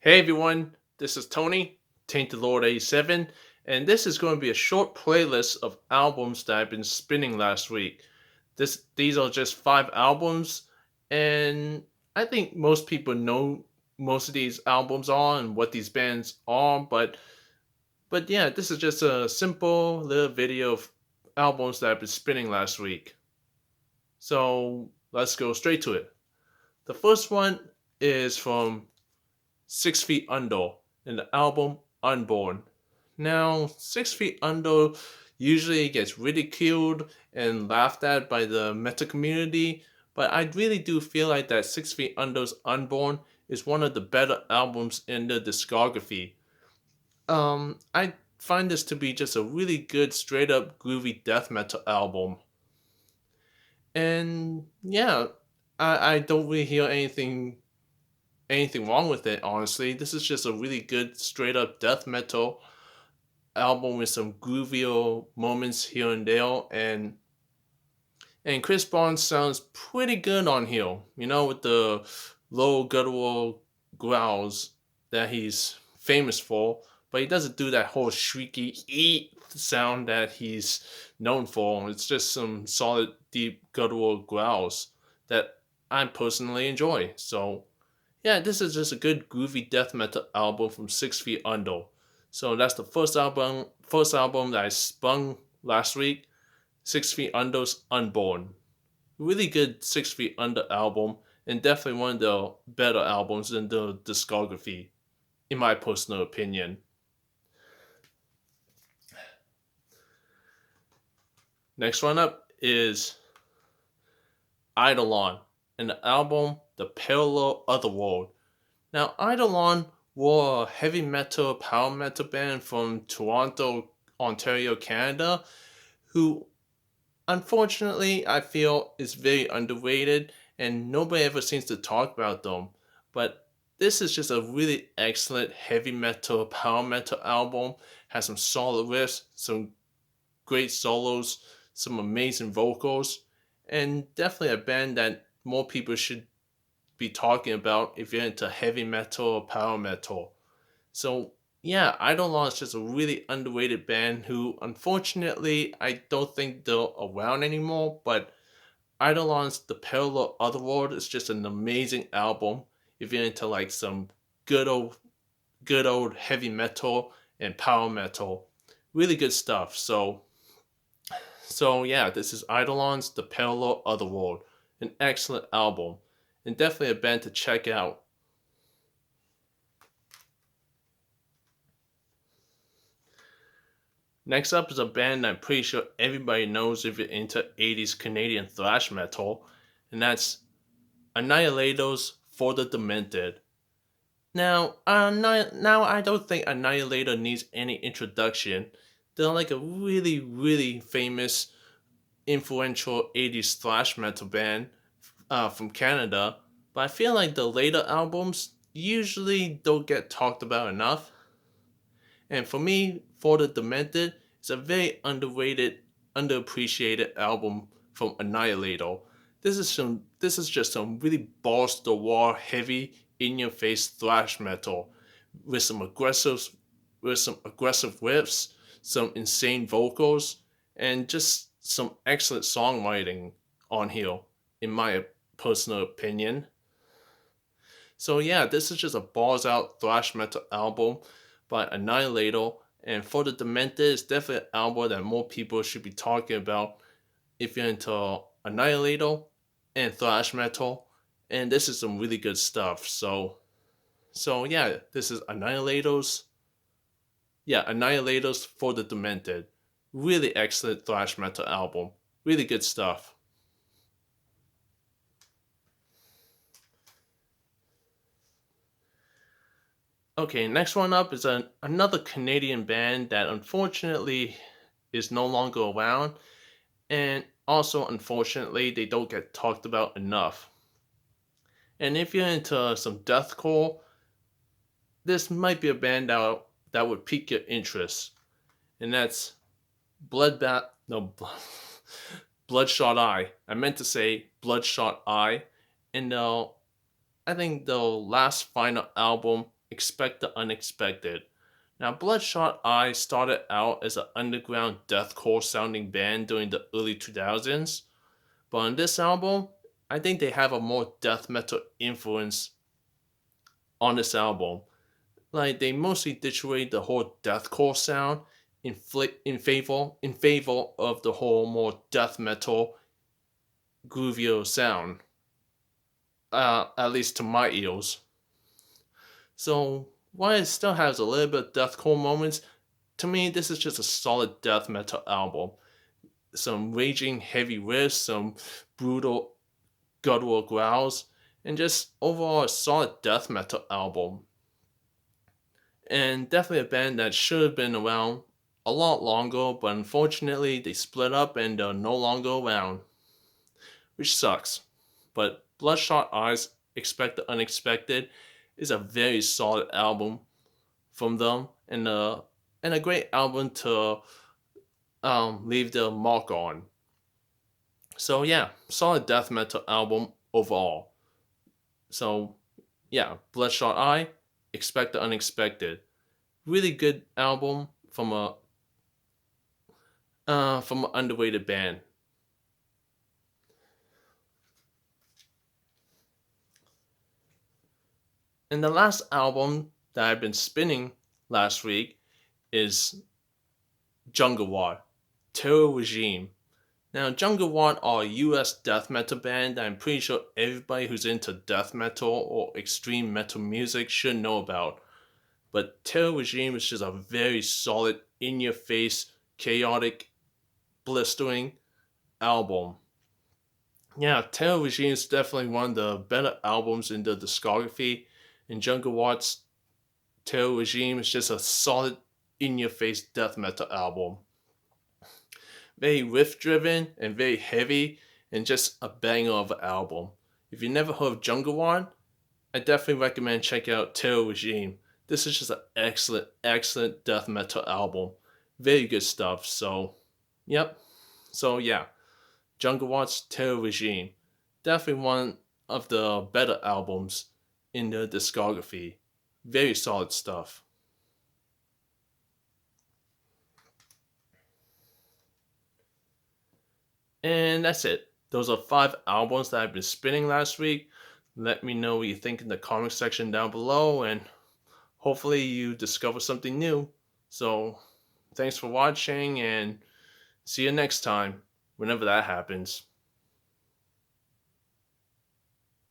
Hey everyone, this is Tony, Tainted Lord 87, and this is going to be a short playlist of albums that I've been spinning last week. These are just 5 albums, and I think most people know most of these albums are and what these bands are, but yeah, this is just a simple little video of albums that I've been spinning last week. So let's go straight to it. The first one is from 6 Feet Under in the album Unborn. Now, 6 Feet Under usually gets ridiculed and laughed at by the metal community, but I really do feel like that 6 Feet Under's Unborn is one of the better albums in the discography. I find this to be just a really good, straight up groovy death metal album. And yeah, I don't really hear anything wrong with it, honestly. This is just a really good, straight up death metal album with some groovier moments here and there, and Chris Barnes sounds pretty good on here. With the low guttural growls that he's famous for, but he doesn't do that whole shrieky eat sound that he's known for. It's just some solid, deep guttural growls that I personally enjoy. So yeah, this is just a good groovy death metal album from 6 Feet Under. So that's the first album that I spun last week. 6 Feet Under's Unborn. Really good 6 Feet Under album, and definitely one of the better albums in the discography, in my personal opinion. Next one up is Eidolon, and the album The Parallel Otherworld. Now, Eidolon were a heavy metal, power metal band from Toronto, Ontario, Canada, who unfortunately I feel is very underrated and nobody ever seems to talk about them. But this is just a really excellent heavy metal, power metal album. Has some solid riffs, some great solos, some amazing vocals, and definitely a band that more people should be talking about if you're into heavy metal or power metal. So yeah, Idolon is just a really underrated band who unfortunately I don't think they're around anymore, but Idolon's The Parallel Otherworld is just an amazing album if you're into like some good old good old heavy metal and power metal. Really good stuff. So yeah, this is Idolon's The Parallel Otherworld. An excellent album. And definitely a band to check out. Next up is a band I'm pretty sure everybody knows if you're into 80s Canadian thrash metal, and that's Annihilator's For the Demented. Now I don't think Annihilator needs any introduction. They're like a really, really famous, influential 80s thrash metal band from Canada, but I feel like the later albums usually don't get talked about enough. And for me, For the Demented is a very underrated, underappreciated album from Annihilator. This is just some really balls to the wall, heavy, in your face thrash metal with some aggressive riffs, some insane vocals, and just some excellent songwriting on here, in my personal opinion. So yeah, this is just a balls out thrash metal album by Annihilator, and For the Demented is definitely an album that more people should be talking about if you're into Annihilator and thrash metal. And this is some really good stuff. So yeah, this is Annihilator's For the Demented. Really excellent thrash metal album. Really good stuff. Okay, next one up is another Canadian band that unfortunately is no longer around, and also unfortunately they don't get talked about enough. And if you're into some deathcore, this might be a band that would pique your interest, and that's Bloodbath. No, Bloodshot Eye. I meant to say Bloodshot Eye, and I think the last final album expect the unexpected. Now, Bloodshot Eye started out as an underground deathcore sounding band during the early 2000s, but on this album, I think they have a more death metal influence on this album. Like they mostly ditch away the whole deathcore sound in favor of the whole more death metal groovier sound. At least to my ears. So while it still has a little bit of deathcore moments, to me this is just a solid death metal album. Some raging heavy riffs, some brutal guttural growls, and just overall a solid death metal album. And definitely a band that should have been around a lot longer, but unfortunately they split up and they're no longer around, which sucks. But Bloodshot Eyes Expect the Unexpected is a very solid album from them, and a great album to leave their mark on. So yeah, solid death metal album overall. So yeah, Bloodshot Eye, Expect the Unexpected. Really good album from an underrated band. And the last album that I've been spinning last week is Jungle War, Terror Regime. Now, Jungle War are a US death metal band that I'm pretty sure everybody who's into death metal or extreme metal music should know about. But Terror Regime is just a very solid, in your face, chaotic, blistering album. Yeah, Terror Regime is definitely one of the better albums in the discography. And Jungle Wat's Terror Regime is just a solid, in your face death metal album. Very riff driven and very heavy, and just a banger of an album. If you never heard of Jungle One, I definitely recommend checking out Terror Regime. This is just an excellent, excellent death metal album. Very good stuff. So, yep. So yeah, Jungle Wat's Terror Regime. Definitely one of the better albums in the discography. Very solid stuff. And that's it. Those are 5 albums that I've been spinning last week. Let me know what you think in the comment section down below, and hopefully you discover something new. So, thanks for watching, and see you next time, whenever that happens.